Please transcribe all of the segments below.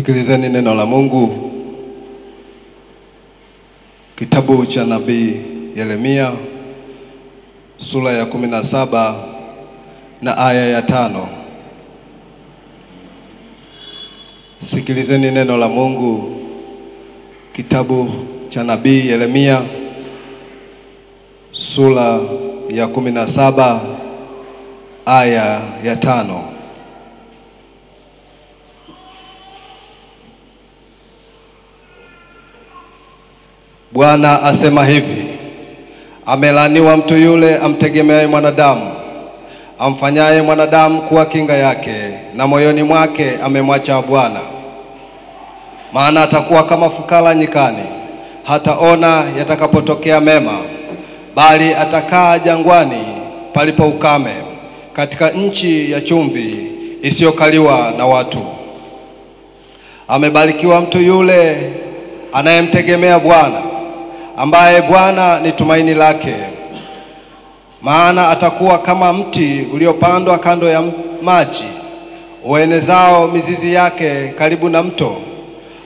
Sikilizeni neno la Mungu. Kitabu cha nabii Yeremia sura ya 17 na aya ya 5. Sikilizeni neno la Mungu. Kitabu cha nabii Yeremia sura ya 17 aya ya 5. Bwana asema hivi: amelaniwa mtu yule amtegemeaye mwanadamu, amfanyaye mwanadamu kuwa kinga yake, na moyoni mwake amemwacha Bwana. Maana atakuwa kama fukara nyikani, hataona yatakapotokea mema, bali atakaa jangwani palipo ukame, katika nchi ya chumvi isiyokaliwa na watu. Amebarikiwa mtu yule anayemtegemea Bwana, ambaye Bwana ni tumaini lake. Maana atakuwa kama mti uliopandwa kando ya maji, uenezao mizizi yake karibu na mto.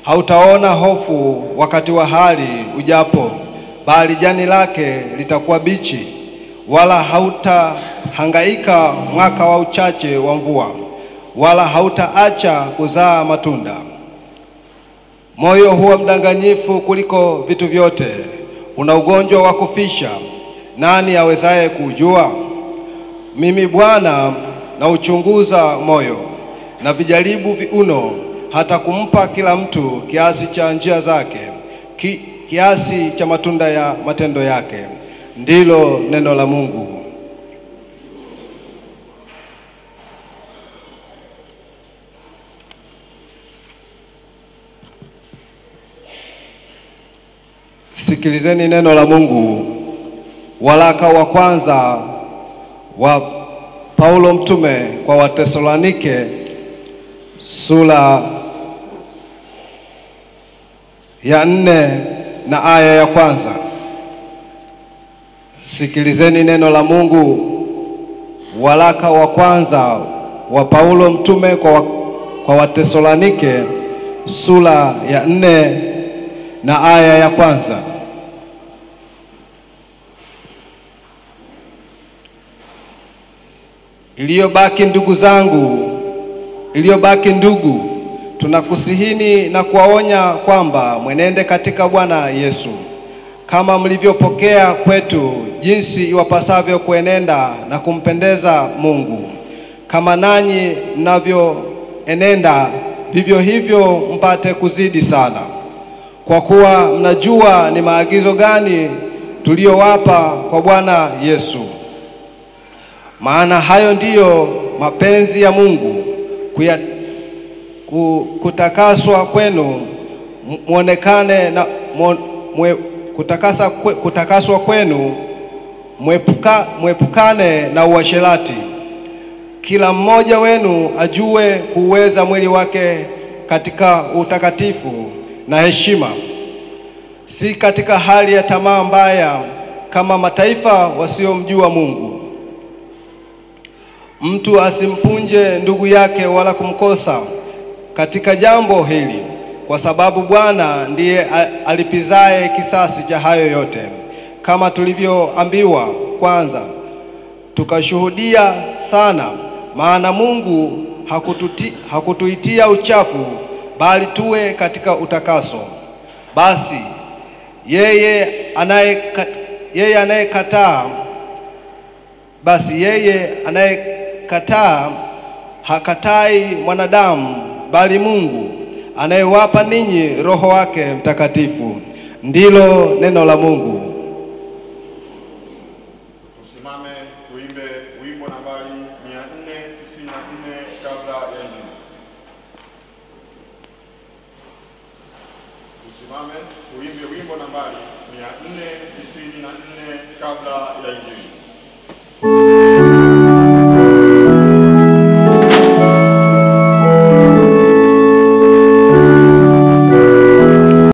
Hautaona hofu wakati wa hali ujapo, bali jani lake litakuwa bichi, wala hautahangaika mwaka wa uchache wa mvua, wala hautaacha kuzaa matunda. Moyo huwa mdanganyifu kuliko vitu vyote, una ugonjwa wa kufisha, nani awezaye kujua? Mimi Bwana na uchunguza moyo, na vijaribu viuno, hata kumpa kila mtu kiasi cha njia zake, kiasi cha matunda ya matendo yake. Ndilo neno la Mungu. Sikilizeni neno la Mungu. Waraka wa kwanza wa Paulo mtume kwa Watesalonike sura ya 4 na aya ya 1. Sikilizeni neno la Mungu. Waraka wa kwanza wa Paulo mtume kwa Watesalonike sura ya 4 na aya ya 1. Iliyobaki ndugu, tunakusihini na kuwaonya kwamba mwenende katika Bwana Yesu, kama mlivyopokea kwetu, jinsi iwapasavyo kuenenda na kumpendeza Mungu. Kama nanyi mnavyoenenda, vivyo hivyo mpate kuzidi sana, kwa kuwa mnajua ni maagizo gani tuliyowapa kwa Bwana Yesu. Maana hayo ndiyo mapenzi ya Mungu, kutakaswa kwenu muonekane na kutakaswa kwenu muepukane na uasherati. Kila mmoja wenu ajue kuweza mwili wake katika utakatifu na heshima, si katika hali ya tamaa mbaya kama mataifa wasiomjua Mungu. Mtu asimpunje ndugu yake wala kumkosa katika jambo hili, kwa sababu Bwana ndiye alipizaye kisasi cha hayo yote, kama tulivyoambiwa kwanza, tukashuhudia sana. Maana Mungu hakutuitia uchafu, bali tuwe katika utakaso. Basi yeye anayekataa hakatai mwanadamu, bali Mungu anayewapa ninyi Roho wake Mtakatifu. Ndilo neno la Mungu. Tusimame tuimbe wimbo nambari 494 kabla ya Injili. Tusimame tuimbe wimbo nambari 494 kabla ya Injili.